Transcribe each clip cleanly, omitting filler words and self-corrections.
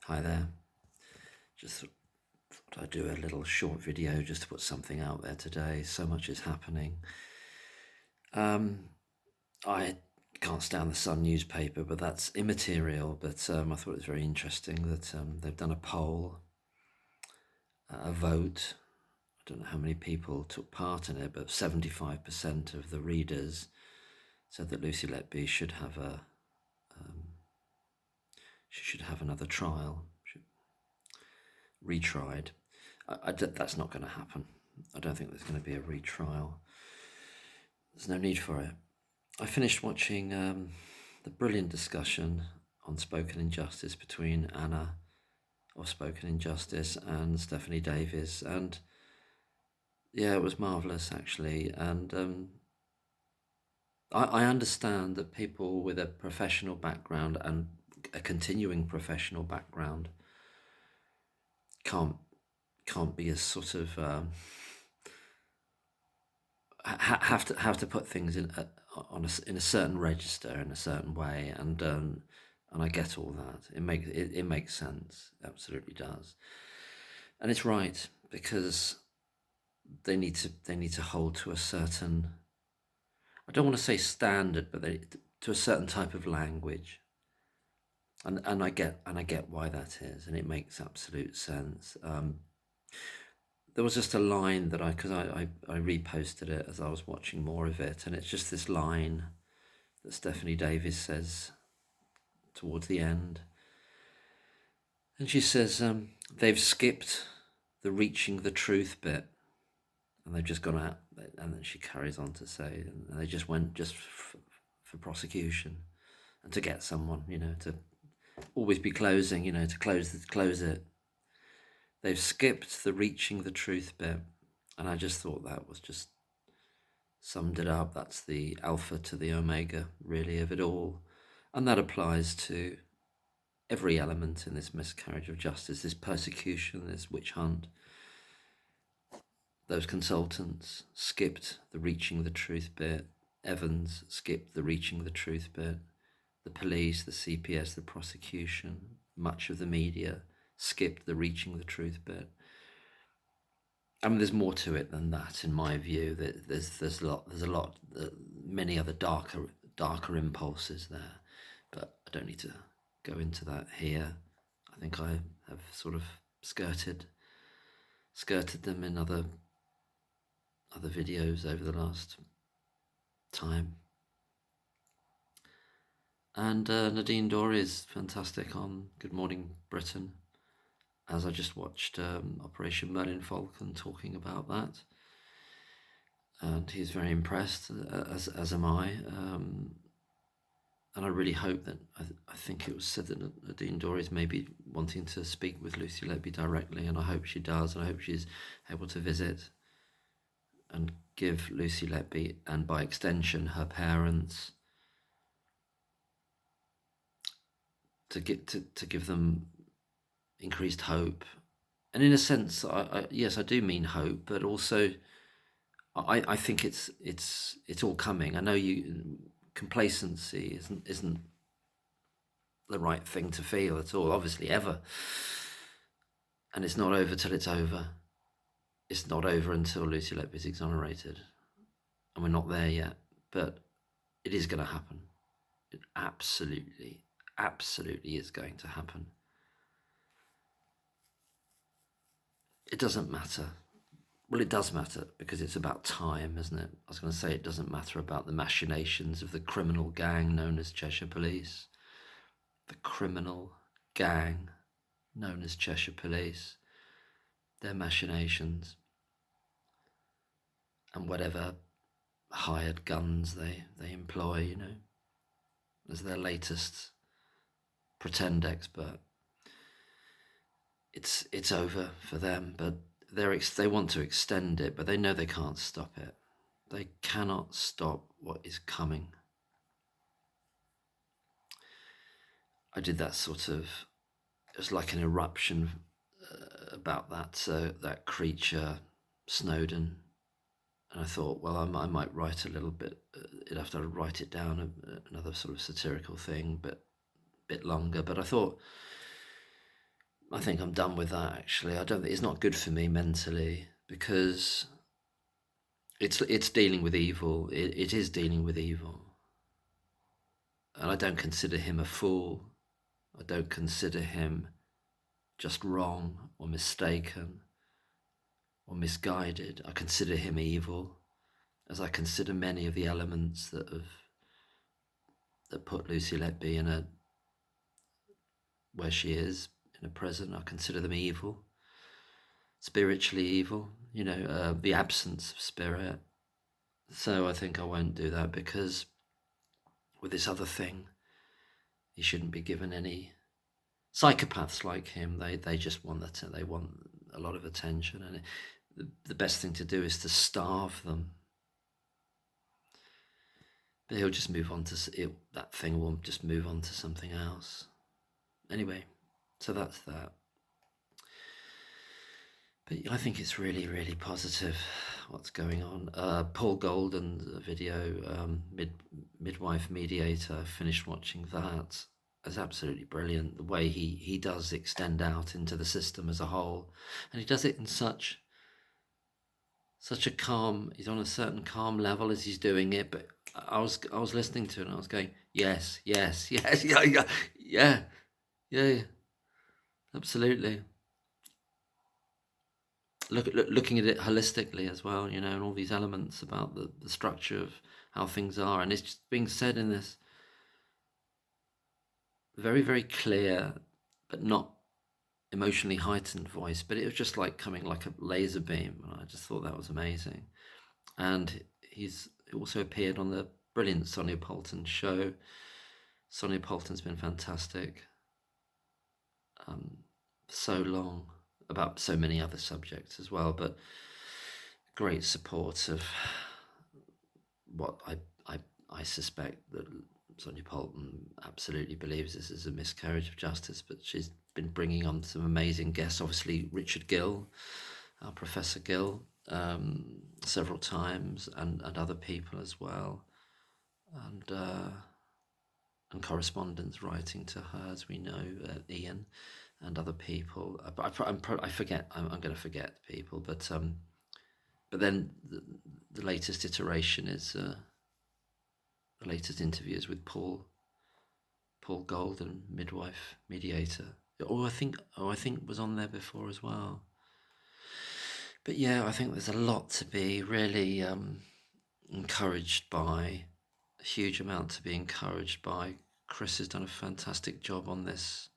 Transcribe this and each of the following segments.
Hi there. Just thought I'd do a little short video just to put something out there today. So much is happening. I can't stand the Sun newspaper, but that's immaterial. But I thought it was very interesting that they've done a poll, a vote. I don't know how many people took part in it, but 75% of the readers said that Lucy Letby should have another trial, retried. That's not going to happen. I don't think there's going to be a retrial. There's no need for it. I finished watching the brilliant discussion on Spoken Injustice between Anna of Spoken Injustice and Stephanie Davies, and yeah, it was marvellous actually. And I understand that people with a professional background and a continuing professional background can't be as sort of have to put things in a certain register in a certain way, and I get all that. It makes sense. It absolutely does, and it's right because they need to hold to a certain, I don't want to say standard, but to a certain type of language. And I get why that is, and it makes absolute sense. There was just a line that because I reposted it as I was watching more of it, and it's just this line that Stephanie Davies says towards the end, and she says they've skipped the reaching the truth bit, and they've just gone out, and then she carries on to say, and they just went for prosecution and to get someone, to always be closing, to close it. They've skipped the reaching the truth bit, and I just thought that was just summed it up. That's the alpha to the omega, really, of it all, and that applies to every element in this miscarriage of justice, this persecution, this witch hunt. Those consultants skipped the reaching the truth bit. Evans skipped the reaching the truth bit. The police, the CPS, the prosecution, much of the media skipped the reaching the truth bit. I mean, there's more to it than that, in my view. There's a lot, many other darker impulses there, but I don't need to go into that here. I think I have sort of skirted them in other videos over the last time. And Nadine Dorey is fantastic on Good Morning Britain, as I just watched Operation Merlin Falcon talking about that, and he's very impressed, as am I, and I really hope that, I think it was said that Nadine Dorey is maybe wanting to speak with Lucy Letby directly, and I hope she does, and I hope she's able to visit and give Lucy Letby, and by extension her parents, to give them increased hope. And in a sense, yes, I do mean hope, but also I think it's all coming. I know complacency isn't the right thing to feel at all, obviously, ever. And it's not over till it's over. It's not over until Lucy Letby is exonerated, and we're not there yet. But it is going to happen. It absolutely is going to happen. It doesn't matter. Well, it does matter because it's about time, isn't it? I was going to say it doesn't matter about the machinations of the criminal gang known as Cheshire Police. The criminal gang known as Cheshire Police. Their machinations. And whatever hired guns they employ, as their latest pretend expert. It's over for them, but they want to extend it, but they know they can't stop it. They cannot stop what is coming. I did that sort of, it was like an eruption about that creature, Snowden, and I thought, well, I might write a little bit. I'd have to write it down, another sort of satirical thing, but a bit longer. But I thought, I think I'm done with that. Actually, I don't think it's not good for me mentally, because it's dealing with evil. It is dealing with evil, and I don't consider him a fool. I don't consider him just wrong or mistaken or misguided. I consider him evil, as I consider many of the elements that put Lucy Letby where she is in a prison. I consider them evil, spiritually evil. The absence of spirit. So I think I won't do that, because with this other thing, he shouldn't be given any. Psychopaths like him, they just want that. They want a lot of attention, and the best thing to do is to starve them. But he'll just move on to that thing. Will just move on to something else. Anyway, so that's that. But I think it's really, really positive what's going on. Paul Golden's video, Midwife Mediator, I finished watching that. It's absolutely brilliant, the way he does extend out into the system as a whole. And he does it in such a calm, he's on a certain calm level as he's doing it. But I was listening to it and I was going, yes, yes, yes, yeah, absolutely. Looking at it holistically as well, and all these elements about the structure of how things are, and it's just being said in this very, very clear but not emotionally heightened voice. But it was just like coming like a laser beam, and I just thought that was amazing. And he's also appeared on the brilliant Sonia Poulton show. Sonia Poulton's been fantastic for so long, about so many other subjects as well, but great support of what I suspect that Sonia Poulton absolutely believes this is a miscarriage of justice. But she's been bringing on some amazing guests, obviously Richard Gill, our Professor Gill, several times, and other people as well, and correspondence writing to her, as we know, Ian and other people. I forget. I'm going to forget people, but then the latest iteration is the latest interviews with Paul Golden, Midwife Mediator. I think was on there before as well. But yeah, I think there's a lot to be really encouraged by, a huge amount to be encouraged by. Chris has done a fantastic job on this.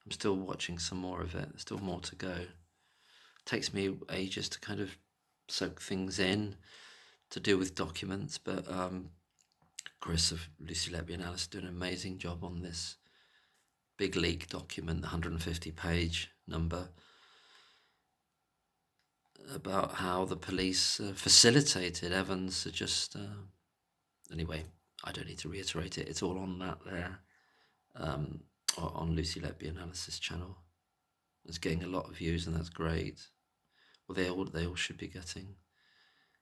I'm still watching some more of it. There's still more to go. It takes me ages to kind of soak things in, to do with documents, but Chris of Lucy Letby and Alice do an amazing job on this big leak document, the 150-page number, about how the police facilitated Evans to just... Anyway, I don't need to reiterate it. It's all on that there, on Lucy Letby and Alice's channel. It's getting a lot of views, and that's great. Well, they all should be getting.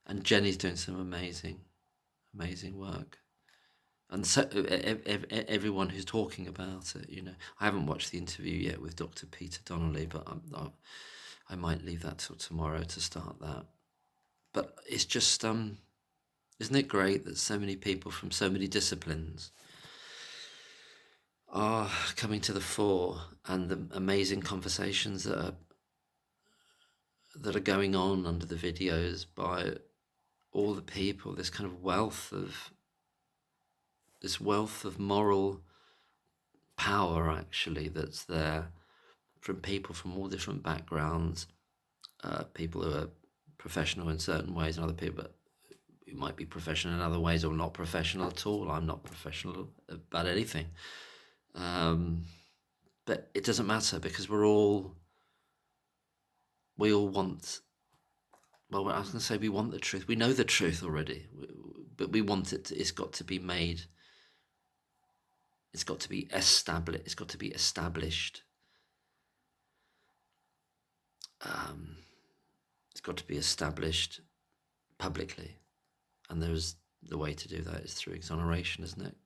And Jenny's doing some amazing work. And so everyone who's talking about it, I haven't watched the interview yet with Dr. Peter Donnelly, but I might leave that till tomorrow to start that. But it's just, isn't it great that so many people from so many disciplines are coming to the fore, and the amazing conversations that are going on under the videos by all the people, this kind of wealth of moral power, actually, that's there from people from all different backgrounds, people who are professional in certain ways, and other people who might be professional in other ways, or not professional at all. I'm not professional about anything. But it doesn't matter, because we all want... Well, I was going to say we want the truth. We know the truth already, but we want it. It's got to be made. It's got to be established. It's got to be established. It's got to be established publicly, and the way to do that is through exoneration, isn't it?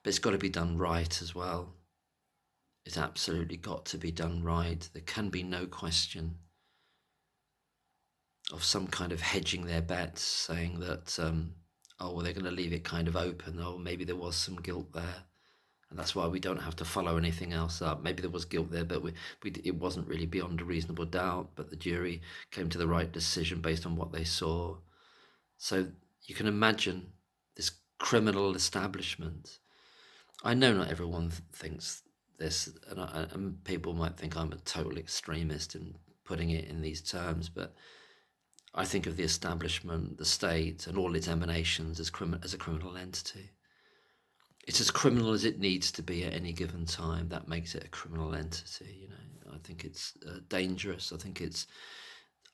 But it's got to be done right as well. It's absolutely got to be done right. There can be no question of some kind of hedging their bets, saying that, oh, well, they're going to leave it kind of open. Oh, maybe there was some guilt there, and that's why we don't have to follow anything else up. Maybe there was guilt there, but it wasn't really beyond a reasonable doubt, but the jury came to the right decision based on what they saw. So you can imagine this criminal establishment. I know not everyone thinks this, and people might think I'm a total extremist in putting it in these terms, but I think of the establishment, the state, and all its emanations as a criminal entity. It's as criminal as it needs to be at any given time. That makes it a criminal entity. You know, I think it's dangerous. I think it's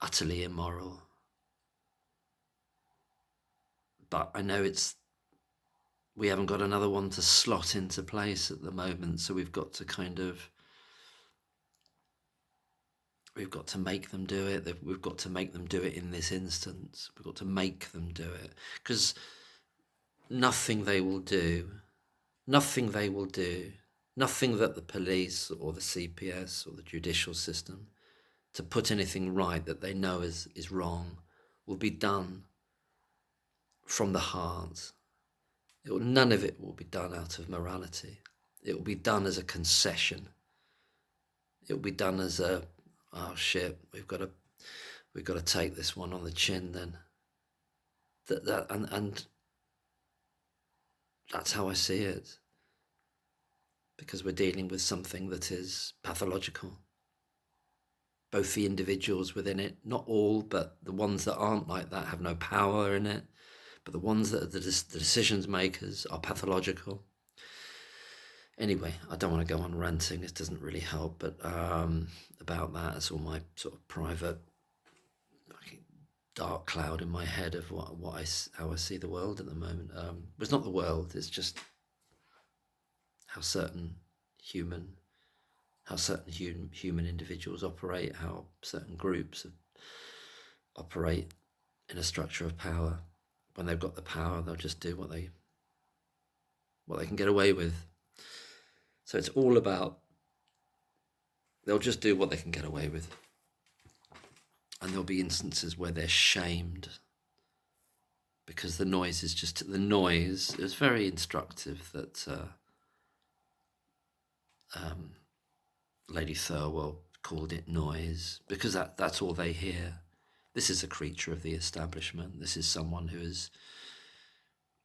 utterly immoral. But I know we haven't got another one to slot into place at the moment, so we've got to make them do it. We've got to make them do it in this instance. We've got to make them do it, because nothing they will do, nothing that the police or the CPS or the judicial system to put anything right that they know is wrong will be done from the heart. None of it will be done out of morality. It will be done as a concession. It will be done as a, oh shit, we've got to take this one on the chin then. And that's how I see it. Because we're dealing with something that is pathological. Both the individuals within it, not all, but the ones that aren't like that have no power in it. But the ones that are the decisions makers are pathological. Anyway, I don't want to go on ranting. It doesn't really help. But about that, it's all my sort of private dark cloud in my head of how I see the world at the moment. It's not the world. It's just how certain human individuals operate, how certain groups operate in a structure of power. When they've got the power, they'll just do what they can get away with. So it's all about, they'll just do what they can get away with. And there'll be instances where they're shamed because the noise is just the noise. It was very instructive that Lady Thirlwell called it noise, because that's all they hear. This is a creature of the establishment. This is someone who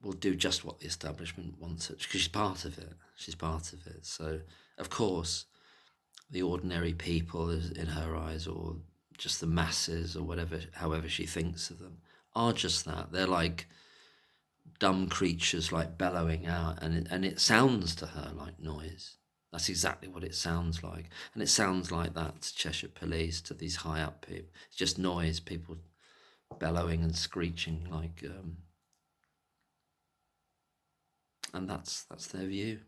will do just what the establishment wants it, because she's part of it. She's part of it. So, of course, the ordinary people in her eyes, or just the masses, or however she thinks of them, are just that. They're like dumb creatures, like bellowing out, and it sounds to her like noise. That's exactly what it sounds like. And it sounds like that to Cheshire Police, to these high up people. It's just noise, people bellowing and screeching like, and that's their view.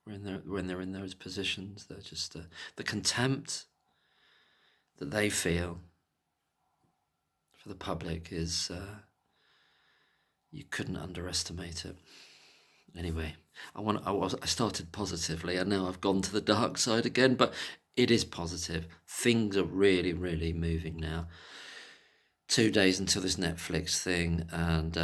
When they're in those positions, they're just the contempt that they feel for the public is, you couldn't underestimate it. Anyway, I started positively, and now I've gone to the dark side again, but it is positive. Things are really, really moving now. 2 days until this Netflix thing, and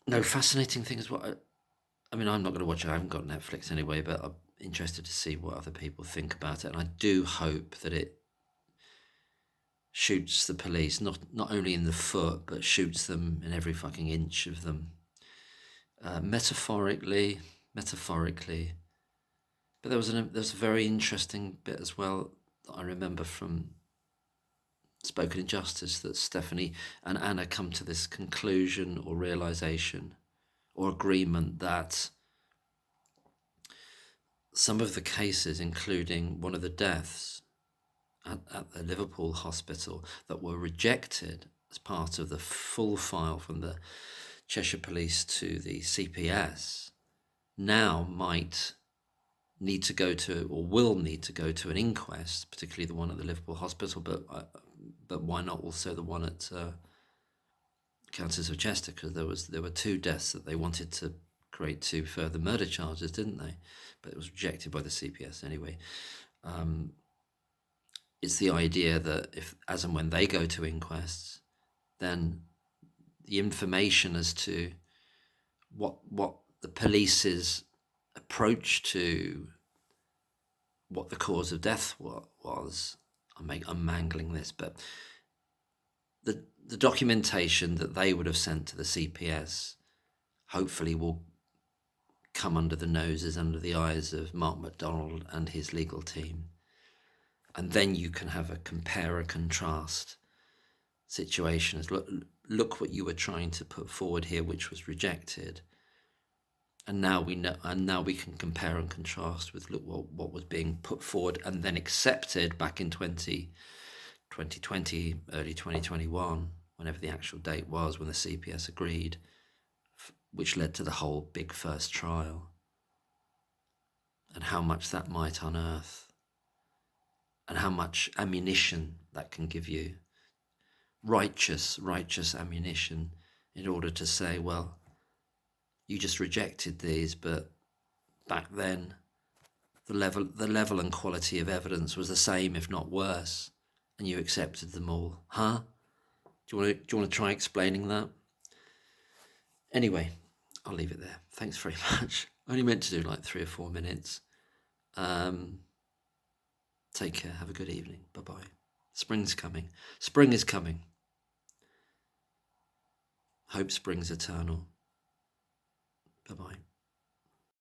no, fascinating thing is I'm not going to watch it. I haven't got Netflix anyway, but I'm interested to see what other people think about it, and I do hope that it shoots the police not only in the foot, but shoots them in every fucking inch of them. Metaphorically, but there was a very interesting bit as well that I remember from Spoken Injustice, that Stephanie and Anna come to this conclusion or realization or agreement that some of the cases, including one of the deaths at the Liverpool hospital, that were rejected as part of the full file from the Cheshire Police to the CPS, now might need to go to, or will need to go to, an inquest, particularly the one at the Liverpool hospital, but why not also the one at Countess of Chester, because there were 2 deaths that they wanted to create 2 further murder charges, didn't they? But it was rejected by the CPS anyway. It's the idea that if, as and when they go to inquests, then the information as to what the police's approach to what the cause of death was. I'm mangling this, but the documentation that they would have sent to the CPS hopefully will come under the noses, under the eyes of Mark MacDonald and his legal team. And then you can have a compare and contrast situation. Look what you were trying to put forward here, which was rejected. And now we know, and now we can compare and contrast with what was being put forward and then accepted back in 2020, early 2021, whenever the actual date was, when the CPS agreed, which led to the whole big first trial, and how much that might unearth, and how much ammunition that can give you, righteous ammunition, in order to say, well, you just rejected these, but back then the level and quality of evidence was the same, if not worse, and you accepted them all. Huh? Do you want to try explaining that? Anyway, I'll leave it there. Thanks very much. I only meant to do like 3 or 4 minutes. Take care. Have a good evening. Bye-bye. Spring's coming. Spring is coming. Hope springs eternal. Bye-bye.